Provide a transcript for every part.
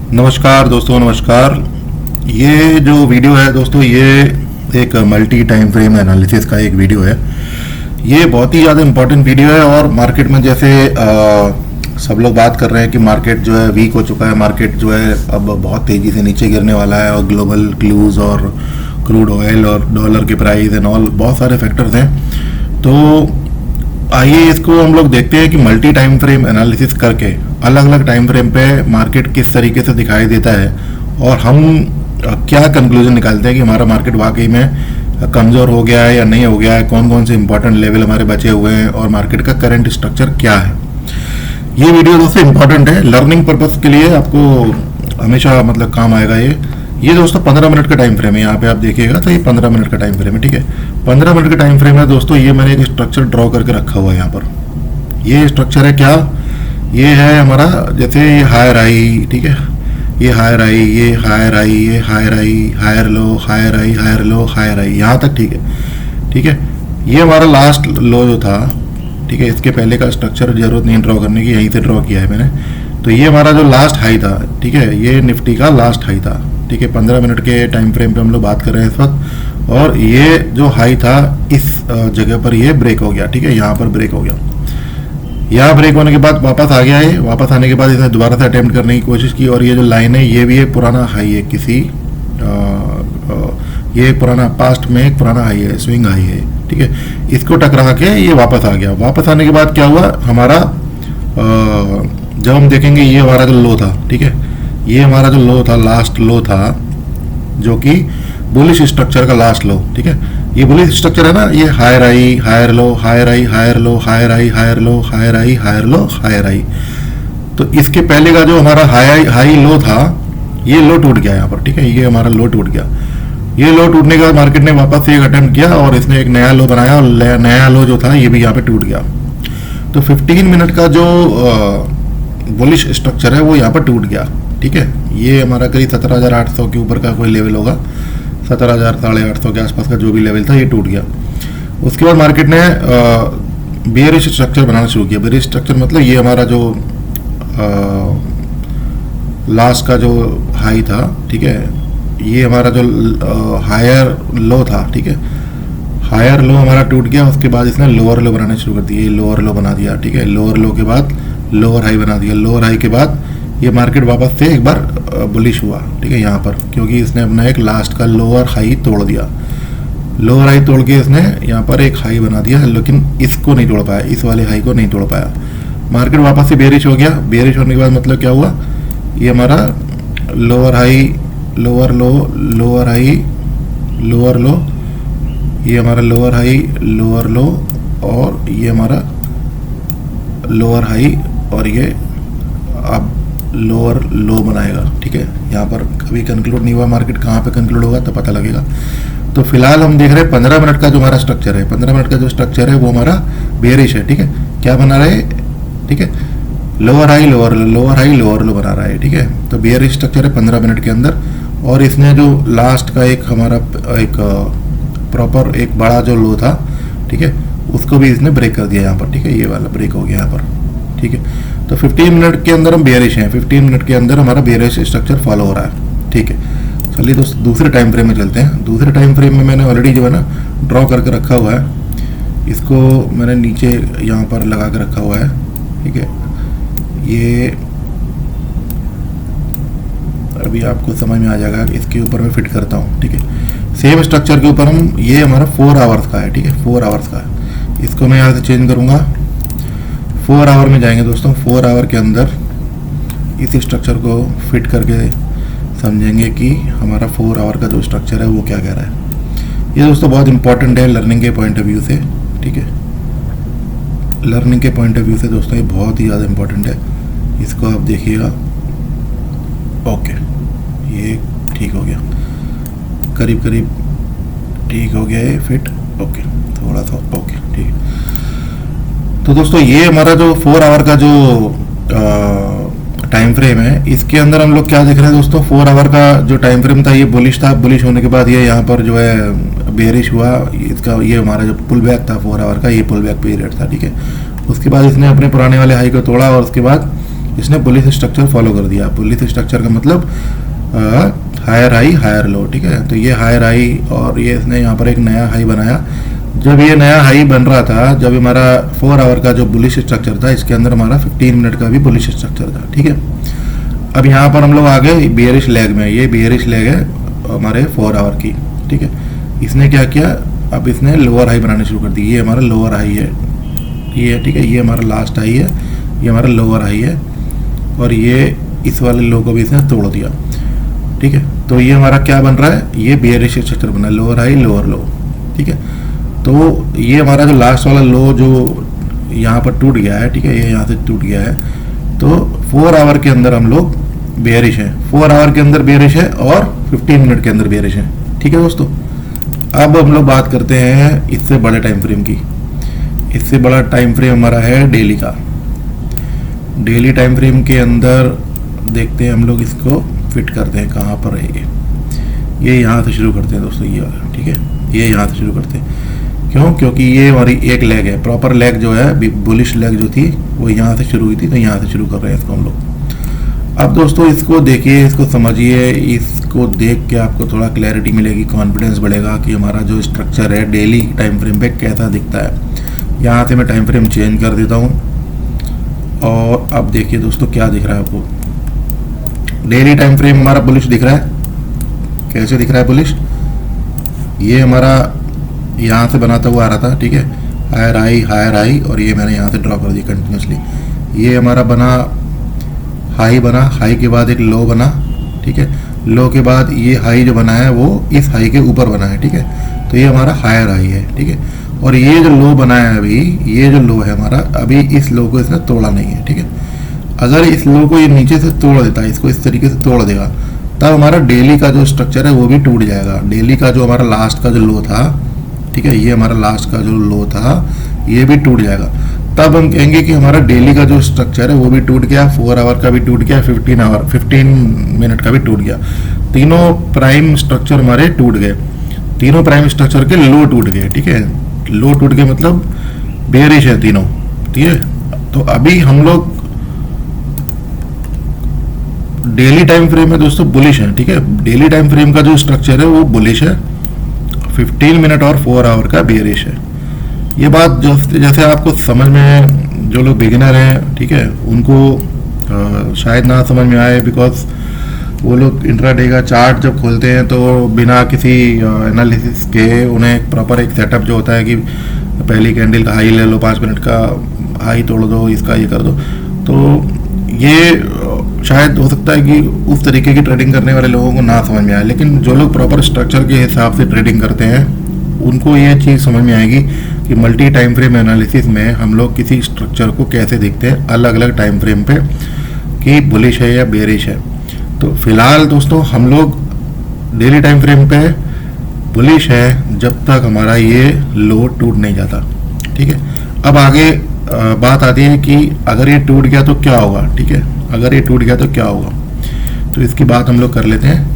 नमस्कार दोस्तों, नमस्कार। ये जो वीडियो है दोस्तों, ये एक मल्टी टाइम फ्रेम एनालिसिस का एक वीडियो है। ये बहुत ही ज़्यादा इम्पोर्टेंट वीडियो है और मार्केट में जैसे सब लोग बात कर रहे हैं कि मार्केट जो है वीक हो चुका है, मार्केट जो है अब बहुत तेज़ी से नीचे गिरने वाला है और ग्लोबल क्लूज और क्रूड ऑयल और डॉलर के प्राइस एंड ऑल बहुत सारे फैक्टर्स हैं। तो आइए इसको हम लोग देखते हैं कि मल्टी टाइम फ्रेम एनालिसिस करके अलग अलग टाइम फ्रेम पे मार्केट किस तरीके से दिखाई देता है और हम क्या कंक्लूजन निकालते हैं कि हमारा मार्केट वाकई में कमज़ोर हो गया है या नहीं हो गया है, कौन कौन से इंपॉर्टेंट लेवल हमारे बचे हुए हैं और मार्केट का करंट स्ट्रक्चर क्या है। ये वीडियो दोस्तों इंपॉर्टेंट है, लर्निंग पर्पस के लिए आपको हमेशा मतलब काम आएगा। ये दोस्तों 15 मिनट का टाइम फ्रेम है। यहाँ पे आप देखिएगा तो ये 15 मिनट का टाइम फ्रेम है, ठीक है। 15 मिनट का टाइम फ्रेम है दोस्तों। ये मैंने एक स्ट्रक्चर ड्रॉ करके रखा हुआ है यहाँ पर। ये स्ट्रक्चर है क्या, ये है हमारा जैसे ये हायर आई, ठीक है, ये हायर आई, ये हायर आई, ये हायर आई, हायर लो, हायर आई, हायर लो, हायर आई, यहाँ तक ठीक है, ठीक है। ये हमारा लास्ट लो जो था, ठीक है, इसके पहले का स्ट्रक्चर जरूरत नहीं ड्रॉ करने की, यहीं से ड्रॉ किया है मैंने। तो ये हमारा जो लास्ट हाई था, ठीक है, ये निफ्टी का लास्ट हाई था, ठीक है। 15 मिनट के टाइम फ्रेम पे हम लोग बात कर रहे हैं इस वक्त। और ये जो हाई था इस जगह पर ये ब्रेक हो गया, ठीक है, यहाँ पर ब्रेक हो गया। यहाँ ब्रेक होने के बाद वापस आ गया है। वापस आने के बाद इसने दोबारा से अटेम्प्ट करने की कोशिश की और ये जो लाइन है ये भी एक पुराना हाई है, ये एक पुराना पास्ट में एक पुराना हाई है, स्विंग हाई है, ठीक है। इसको टकरा के ये वापस आ गया। वापस आने के बाद क्या हुआ हमारा, जब हम देखेंगे ये हमारा जो लो था, ठीक है, ये हमारा जो लो था, लास्ट लो था, जो कि बुलिश स्ट्रक्चर का लास्ट लो, ठीक है। ये बुलिश स्ट्रक्चर है ना, ये हायर आई, हायर लो, हायर आई, हायर लो, हायर आई, हायर लो, हायर आई, हायर लो, हायर आई। तो इसके पहले का जो हमारा हाई लो था, ये लो टूट गया यहाँ पर, ठीक है, ये हमारा लो टूट गया। ये लो टूटने के बाद मार्केट ने वापस से एक अटेम्प्ट किया और इसने एक नया लो बनाया और नया लो जो था ये भी यहाँ पे टूट गया। तो 15 मिनट का जो बुलिश स्ट्रक्चर है वो यहाँ पर टूट गया, ठीक है। ये हमारा करीब 17,800 के ऊपर का कोई लेवल होगा, 17,000 850 के आसपास का जो भी लेवल था ये टूट गया। उसके बाद मार्केट ने बेयरिश स्ट्रक्चर बनाना शुरू किया। बेयरिश स्ट्रक्चर मतलब ये हमारा जो लास्ट का जो हाई था, ठीक है, ये हमारा जो हायर लो था, ठीक है, हायर लो हमारा टूट गया। उसके बाद इसने लोअर लो बनाना शुरू कर दिया, ये लोअर लो बना दिया, ठीक है। लोअर लो के बाद लोअर हाई बना दिया। लोअर हाई के बाद ये मार्केट वापस से एक बार बुलिश हुआ, ठीक है, यहाँ पर, क्योंकि इसने अपना एक लास्ट का लोअर हाई तोड़ दिया। लोअर हाई तोड़ के इसने यहाँ पर एक हाई बना दिया, लेकिन इसको नहीं तोड़ पाया, इस वाले हाई को नहीं तोड़ पाया। मार्केट वापस से बेरिश हो गया। बेरिश होने के बाद मतलब क्या हुआ, ये हमारा लोअर हाई, लोअर लो, लोअर हाई, लोअर लो, ये हमारा लोअर हाई, लोअर लो, और ये हमारा लोअर हाई, और ये अब लोअर लो बनाएगा, ठीक है। यहाँ पर कभी कंक्लूड नहीं हुआ, मार्केट कहाँ पे कंक्लूड होगा तो पता लगेगा। तो फिलहाल हम देख रहे हैं 15 मिनट का जो हमारा स्ट्रक्चर है, 15 मिनट का जो स्ट्रक्चर है वो हमारा बेयरिश है, ठीक है। क्या बना रहा है, ठीक है, लोअर हाई, लोअर लो, लोअर हाई, लोअर लो बना रहा है, ठीक है। तो बेयरिश स्ट्रक्चर है 15 मिनट के अंदर। और इसने जो लास्ट का एक हमारा एक प्रॉपर एक बड़ा जो लो था, ठीक है, उसको भी इसने ब्रेक कर दिया यहाँ पर, ठीक है, ये वाला ब्रेक हो गया यहाँ पर, ठीक है। तो 15 मिनट के अंदर हम बेयरिश हैं, 15 मिनट के अंदर हमारा बेयरिश स्ट्रक्चर फॉलो हो रहा है, ठीक है। चलिए दोस्तों दूसरे टाइम फ्रेम में चलते हैं। दूसरे टाइम फ्रेम में मैंने ऑलरेडी जो है ना ड्रॉ करके रखा हुआ है, इसको मैंने नीचे यहाँ पर लगा के रखा हुआ है, ठीक है। ये अभी आपको समझ में आ जाएगा, इसके ऊपर मैं फिट करता हूँ, ठीक है। सेम स्ट्रक्चर के ऊपर हम, ये हमारा 4 आवर्स का है, ठीक है, 4 आवर्स का है। इसको मैं यहाँ से चेंज करूँगा, 4 आवर में जाएंगे दोस्तों। 4 आवर के अंदर इस स्ट्रक्चर को फिट करके समझेंगे कि हमारा 4 आवर का जो स्ट्रक्चर है वो क्या कह रहा है। ये दोस्तों बहुत इंपॉर्टेंट है लर्निंग के पॉइंट ऑफ व्यू से, ठीक है। लर्निंग के पॉइंट ऑफ व्यू से दोस्तों ये बहुत ही ज़्यादा इंपॉर्टेंट है। इसको आप देखिएगा, ओके, ये ठीक हो गया, करीब करीब ठीक हो गया है फिट, ओके, थोड़ा सा ओके, ठीक है। तो दोस्तों ये हमारा जो 4 आवर का जो टाइम फ्रेम है, इसके अंदर हम लोग क्या देख रहे हैं दोस्तों, 4 आवर का जो टाइम फ्रेम था ये बुलिश था। बुलिश होने के बाद ये यहाँ पर जो है बेरिश हुआ। इसका ये हमारा जो पुल बैक था 4 आवर का, ये पुल बैक पीरियड था, ठीक है। उसके बाद इसने अपने पुराने वाले हाई को तोड़ा और उसके बाद इसने बुलिश स्ट्रक्चर फॉलो कर दिया। बुलिश स्ट्रक्चर का मतलब हायर हाई हायर लो, ठीक है। तो ये हायर हाई और ये इसने यहाँ पर एक नया हाई बनाया। जब ये नया हाई बन रहा था, जब हमारा 4 आवर का जो बुलिश स्ट्रक्चर था, इसके अंदर हमारा 15 मिनट का भी बुलिश स्ट्रक्चर था, ठीक है। अब यहाँ पर हम लोग आ गए बेयरिश लेग में। ये बेयरिश लेग है हमारे 4 आवर की, ठीक है। इसने क्या किया, अब इसने लोअर हाई बनाने शुरू कर दी। ये हमारा लोअर हाई है, ये ठीक है, ये हमारा लास्ट हाई है, ये हमारा लोअर हाई है, और ये इस वाले लो को भी इसने तोड़ दिया, ठीक है। तो ये हमारा क्या बन रहा है, ये बेयरिश स्ट्रक्चर बना है, लोअर हाई लोअर लो, ठीक है। तो ये हमारा जो लास्ट वाला लो जो यहाँ पर टूट गया है, ठीक है, ये यहाँ से टूट गया है। तो 4 आवर के अंदर हम लोग बेयरिश है, 4 आवर के अंदर बेयरिश है और 15 मिनट के अंदर बेयरिश है, ठीक है दोस्तों। अब हम लोग बात करते हैं इससे बड़े टाइम फ्रेम की। इससे बड़ा टाइम फ्रेम हमारा है डेली का। डेली टाइम फ्रेम के अंदर देखते हैं हम लोग, इसको फिट करते हैं कहाँ पर है ये यहाँ से शुरू करते हैं दोस्तों, ये वाला, ठीक है। ये यहाँ से शुरू करते हैं, क्यों, क्योंकि ये हमारी एक लेग है, प्रॉपर लेग जो है, बुलिश लेग जो थी वो यहाँ से शुरू हुई थी, तो यहाँ से शुरू कर रहे हैं इसको हम लोग। अब दोस्तों इसको देखिए, इसको समझिए, इसको देख के आपको थोड़ा क्लैरिटी मिलेगी, कॉन्फिडेंस बढ़ेगा कि हमारा जो स्ट्रक्चर है डेली टाइम फ्रेम पे कैसा दिखता है। यहाँ से मैं टाइम फ्रेम चेंज कर देता हूँ, और अब देखिए दोस्तों क्या दिख रहा है आपको। डेली टाइम फ्रेम हमारा बुलिश दिख रहा है। कैसे दिख रहा है बुलिश, ये हमारा यहाँ से बनाता हुआ आ रहा था, ठीक है, हायर हाई, और ये मैंने यहाँ से ड्रॉ कर दी कंटिन्यूसली। ये हमारा बना, हाई बना, हाई के बाद एक लो बना, ठीक है, लो के बाद ये हाई जो बना है वो इस हाई के ऊपर बना है, ठीक है। तो ये हमारा हायर हाई है, ठीक है। और ये जो लो बना है अभी, ये जो लो है हमारा, अभी इस लो को इसने तोड़ा नहीं है, ठीक है। अगर इस लो को ये नीचे से तोड़ देता है, इसको इस तरीके से तोड़ देगा, तब हमारा डेली का जो स्ट्रक्चर है वो भी टूट जाएगा। डेली का जो हमारा लास्ट का जो लो था, ठीक है, ये हमारा लास्ट का जो लो था ये भी टूट जाएगा। तब हम कहेंगे कि हमारा डेली का जो स्ट्रक्चर है वो भी टूट गया, 4 आवर का भी टूट गया, 15 मिनट का भी टूट गया। तीनों प्राइम स्ट्रक्चर हमारे टूट गए, तीनों प्राइम स्ट्रक्चर के लो टूट गए, ठीक है। लो टूट गए मतलब बेयरिश है तीनों, ठीक है। तो अभी हम लोग डेली टाइम फ्रेम में दोस्तों बुलिश है, ठीक है। डेली टाइम फ्रेम का जो स्ट्रक्चर है वो बुलिश है, 15 मिनट और 4 आवर का बेयरिश है। ये बात जैसे आपको समझ में, जो लोग बिगिनर हैं, ठीक है, उनको शायद ना समझ में आए, बिकॉज वो लोग इंट्राडे का चार्ट जब खोलते हैं तो बिना किसी एनालिसिस के उन्हें एक प्रॉपर एक सेटअप जो होता है कि पहली कैंडल का हाई ले लो, 5 मिनट का हाई तोड़ दो, इसका ये कर दो, तो ये शायद हो सकता है कि उस तरीके की ट्रेडिंग करने वाले लोगों को ना समझ में आए। लेकिन जो लोग प्रॉपर स्ट्रक्चर के हिसाब से ट्रेडिंग करते हैं उनको ये चीज़ समझ में आएगी कि मल्टी टाइम फ्रेम एनालिसिस में हम लोग किसी स्ट्रक्चर को कैसे देखते हैं अलग अलग टाइम फ्रेम पे, कि बुलिश है या बेरिश है। तो फिलहाल दोस्तों हम लोग डेली टाइम फ्रेम पे बुलिश है जब तक हमारा ये लो टूट नहीं जाता, ठीक है। अब आगे बात आती है कि अगर ये टूट गया तो क्या होगा, ठीक है। अगर ये टूट गया तो क्या होगा, तो इसकी बात हम लोग कर लेते हैं।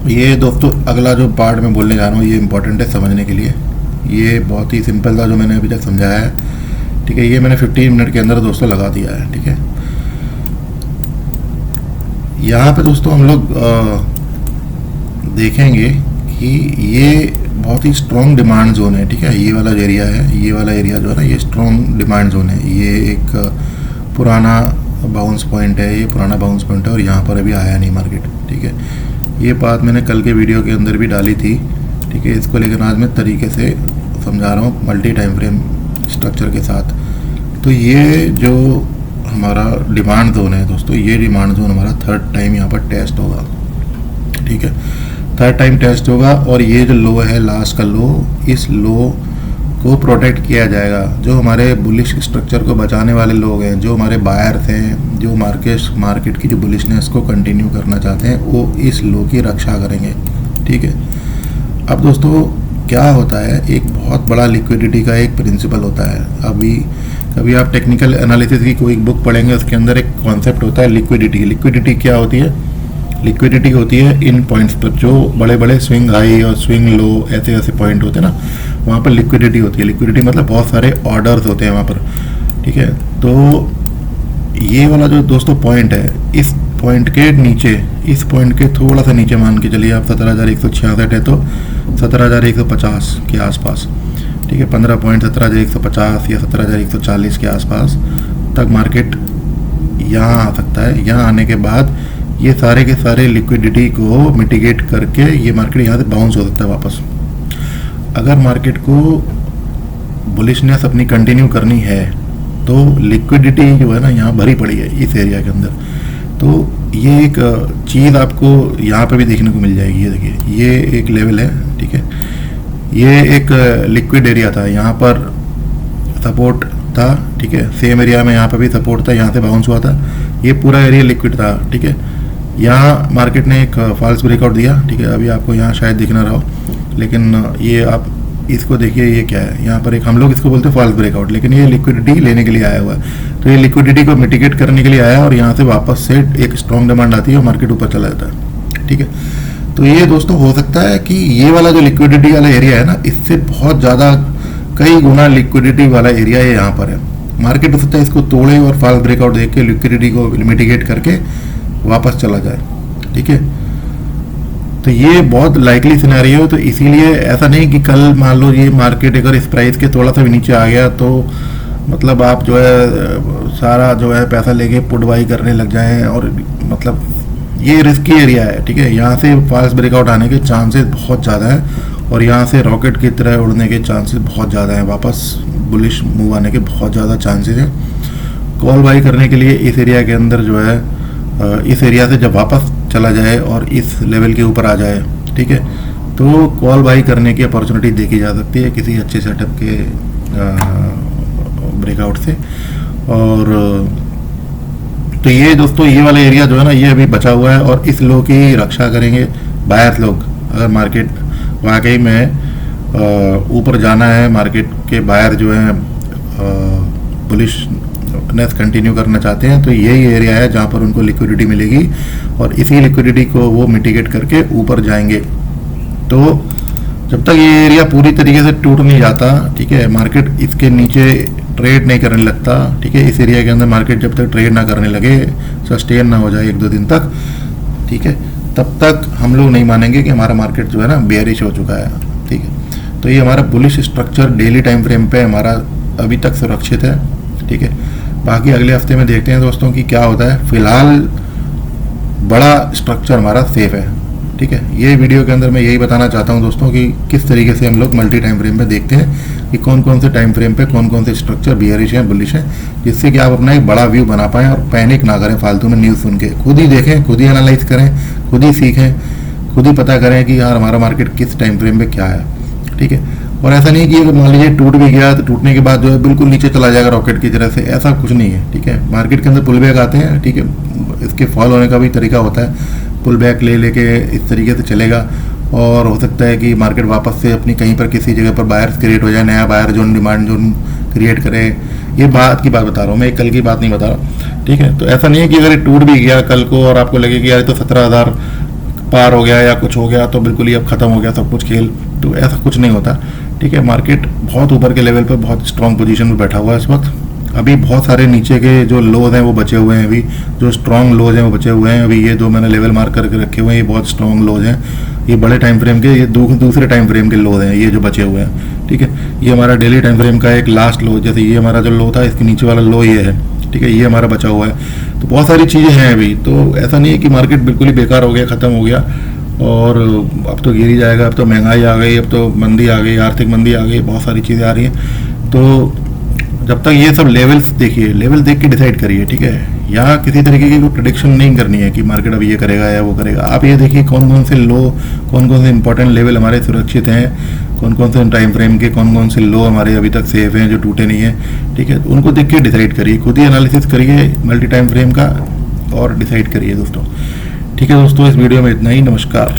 ये दोस्तों अगला जो पार्ट मैं बोलने जा रहा हूँ ये इंपॉर्टेंट है समझने के लिए। ये बहुत ही सिंपल था जो मैंने अभी तक समझाया है, ठीक है। ये मैंने 15 मिनट के अंदर दोस्तों लगा दिया है, ठीक है। यहाँ पे दोस्तों हम लोग देखेंगे कि ये बहुत ही स्ट्रॉन्ग डिमांड जोन है, ठीक है। ये वाला जो एरिया है, ये वाला एरिया जो है ना, ये स्ट्रॉन्ग डिमांड जोन है। ये एक पुराना बाउंस पॉइंट है, ये पुराना बाउंस पॉइंट है, और यहाँ पर अभी आया नहीं मार्केट, ठीक है। ये बात मैंने कल के वीडियो के अंदर भी डाली थी, ठीक है। इसको लेकिन आज मैं तरीके से समझा रहा हूँ मल्टी टाइम फ्रेम स्ट्रक्चर के साथ। तो ये जो हमारा डिमांड जोन है दोस्तों, ये डिमांड जोन हमारा 3rd टाइम यहाँ पर टेस्ट होगा, ठीक है। 3rd टाइम टेस्ट होगा, और ये जो लो है लास्ट का लो, इस लो को प्रोटेक्ट किया जाएगा। जो हमारे बुलिश स्ट्रक्चर को बचाने वाले लोग हैं, जो हमारे बायर्स हैं, जो मार्केट की जो बुलिशनेस को कंटिन्यू करना चाहते हैं, वो इस लो की रक्षा करेंगे, ठीक है। अब दोस्तों क्या होता है, एक बहुत बड़ा लिक्विडिटी का एक प्रिंसिपल होता है। कभी आप टेक्निकल एनालिसिस की कोई बुक पढ़ेंगे, उसके अंदर एक कॉन्सेप्ट होता है लिक्विडिटी। लिक्विडिटी क्या होती है? लिक्विडिटी होती है इन पॉइंट्स पर, जो बड़े बड़े स्विंग हाई और स्विंग लो ऐसे पॉइंट होते हैं ना, वहाँ पर लिक्विडिटी होती है। लिक्विडिटी मतलब बहुत सारे ऑर्डर्स होते हैं वहाँ पर। ठीक है। तो ये वाला जो दोस्तों पॉइंट है, इस पॉइंट के नीचे, इस पॉइंट के थोड़ा सा नीचे मान के चलिए आप 17,166 है तो 17,150 के आसपास, ठीक है, 15 पॉइंट 17,150 या 17,140 के आसपास तक मार्केट यहाँ आ सकता है। यहाँ आने के बाद ये सारे के सारे लिक्विडिटी को मिटिगेट करके ये मार्केट यहाँ से बाउंस हो सकता है वापस। अगर मार्केट को बुलिशनेस अपनी कंटिन्यू करनी है तो लिक्विडिटी जो है ना यहाँ भरी पड़ी है इस एरिया के अंदर, तो ये एक चीज़ आपको यहाँ पे भी देखने को मिल जाएगी। ये देखिए, ये एक लेवल है, ठीक है, ये एक लिक्विड एरिया था, यहाँ पर सपोर्ट था, ठीक है, सेम एरिया में यहाँ पर भी सपोर्ट था, यहाँ से बाउंस हुआ था, ये पूरा एरिया लिक्विड था, ठीक है। यहाँ मार्केट ने एक फॉल्स ब्रेकआउट दिया, ठीक है, अभी आपको यहाँ शायद दिख ना रहा हो, लेकिन ये आप इसको देखिए, ये क्या है, यहाँ पर एक हम लोग इसको बोलते हैं फॉल्स ब्रेकआउट, लेकिन ये लिक्विडिटी लेने के लिए आया हुआ है। तो ये लिक्विडिटी को मिटिगेट करने के लिए आया है और यहाँ से वापस से एक स्ट्रॉन्ग डिमांड आती है और मार्केट ऊपर चला जाता है, ठीक है। तो ये दोस्तों हो सकता है कि ये वाला जो लिक्विडिटी वाला एरिया है ना, इससे बहुत ज़्यादा कई गुना लिक्विडिटी वाला एरिया ये यहाँ पर है। मार्केट हो सकता है इसको तोड़े और फॉल्स ब्रेकआउट देख के लिक्विडिटी को मिटिगेट करके वापस चला जाए, ठीक है। तो ये बहुत लाइकली सिनेरियो है। तो इसीलिए ऐसा नहीं कि कल मान लो ये मार्केट अगर इस प्राइस के थोड़ा सा भी नीचे आ गया तो मतलब आप जो है सारा जो है पैसा लेके पुट बाई करने लग जाएं, और मतलब ये रिस्की एरिया है, ठीक है। यहाँ से फॉल्स ब्रेकआउट आने के चांसेस बहुत ज़्यादा हैं और यहाँ से रॉकेट की तरह उड़ने के चांसेस बहुत ज़्यादा हैं, वापस बुलिश मूव आने के बहुत ज़्यादा चांसेस हैं। कॉल बाई करने के लिए इस एरिया के अंदर जो है, इस एरिया से जब वापस चला जाए और इस लेवल के ऊपर आ जाए, ठीक है, तो कॉल बाई करने की अपॉर्चुनिटी देखी जा सकती है किसी अच्छे सेटअप के ब्रेकआउट से। और तो ये दोस्तों ये वाला एरिया जो है ना, ये अभी बचा हुआ है और इस लो की रक्षा करेंगे बायर्स लोग। अगर मार्केट वाकई में ऊपर जाना है, मार्केट के बायर जो है बुलिशनेस कंटिन्यू करना चाहते हैं, तो यही एरिया है जहाँ पर उनको लिक्विडिटी मिलेगी और इसी लिक्विडिटी को वो मिटिगेट करके ऊपर जाएंगे। तो जब तक ये एरिया पूरी तरीके से टूट नहीं जाता, ठीक है, मार्केट इसके नीचे ट्रेड नहीं करने लगता, ठीक है, इस एरिया के अंदर मार्केट जब तक ट्रेड ना करने लगे, सस्टेन ना हो जाए 1-2 दिन तक, ठीक है, तब तक हम लोग नहीं मानेंगे कि हमारा मार्केट जो है ना बेयरिश हो चुका है, ठीक है। तो ये हमारा bullish structure daily time frame पे हमारा अभी तक सुरक्षित है, ठीक है। बाकी अगले हफ्ते में देखते हैं दोस्तों कि क्या होता है। फिलहाल बड़ा स्ट्रक्चर हमारा सेफ है, ठीक है। ये वीडियो के अंदर मैं यही बताना चाहता हूँ दोस्तों कि किस तरीके से हम लोग मल्टी टाइम फ्रेम पे देखते हैं कि कौन कौन से टाइम फ्रेम पे कौन कौन से स्ट्रक्चर बियरिश हैं, बुलिश हैं, जिससे कि आप अपना एक बड़ा व्यू बना पाएं और पैनिक ना करें फालतू में न्यूज़ सुन के। खुद ही देखें, खुद ही एनालाइज करें, खुद ही सीखें, खुद ही पता करें कि यार हमारा मार्केट किस टाइम फ्रेम पे क्या है, ठीक है। और ऐसा नहीं कि अगर मान लीजिए टूट भी गया तो टूटने के बाद जो है बिल्कुल नीचे चला जाएगा रॉकेट की तरह से, ऐसा कुछ नहीं है, ठीक है। मार्केट के अंदर पुल बैक आते हैं, ठीक है, इसके फॉल होने का भी तरीका होता है, पुल बैक ले लेके इस तरीके से चलेगा और हो सकता है कि मार्केट वापस से अपनी कहीं पर किसी जगह पर बायर्स क्रिएट हो जाए, नया buyer zone, demand zone create करे। ये बात की बात बता रहा हूँ मैं, कल की बात नहीं बता रहा, ठीक है। तो ऐसा नहीं है कि अगर ये टूट भी गया कल को और आपको लगे कि यार तो 17,000 पार हो गया या कुछ हो गया तो बिल्कुल ही अब खत्म हो गया सब कुछ खेल, तो ऐसा कुछ नहीं होता, ठीक है। मार्केट बहुत ऊपर के लेवल पर बहुत स्ट्रॉन्ग पोजीशन में बैठा हुआ है इस वक्त। अभी बहुत सारे नीचे के जो लोज हैं वो बचे हुए हैं, अभी जो स्ट्रॉन्ग लोज हैं वो बचे हुए हैं। अभी ये दो मैंने लेवल मार्क करके रखे हुए हैं, ये बहुत स्ट्रॉन्ग लोज हैं, ये बड़े टाइम फ्रेम के, ये दूसरे टाइम फ्रेम के लोज हैं ये जो बचे हुए हैं, ठीक है। ये हमारा डेली टाइम फ्रेम का एक लास्ट लो, जैसे ये हमारा जो लो था इसके नीचे वाला लो ये है, ठीक है, ये हमारा बचा हुआ है। तो बहुत सारी चीज़ें हैं अभी, तो ऐसा नहीं है कि मार्केट बिल्कुल ही बेकार हो गया, ख़त्म हो गया और अब तो गिर ही जाएगा, अब तो महंगाई आ गई, अब तो मंदी आ गई, आर्थिक मंदी आ गई, बहुत सारी चीज़ें आ रही हैं। तो जब तक ये सब लेवल्स देखिए, लेवल देख के डिसाइड करिए, ठीक है। यहाँ किसी तरीके की कोई प्रेडिक्शन नहीं करनी है कि मार्केट अभी ये करेगा या वो करेगा। आप ये देखिए कौन कौन से लो, कौन कौन से इंपॉर्टेंट लेवल हमारे सुरक्षित हैं, कौन कौन से टाइम फ्रेम के कौन कौन से लो हमारे अभी तक सेफ हैं जो टूटे नहीं हैं, ठीक है। उनको देख के डिसाइड करिए, खुद ही एनालिसिस करिए मल्टी टाइम फ्रेम का और डिसाइड करिए दोस्तों, ठीक है। दोस्तों इस वीडियो में इतना ही, नमस्कार।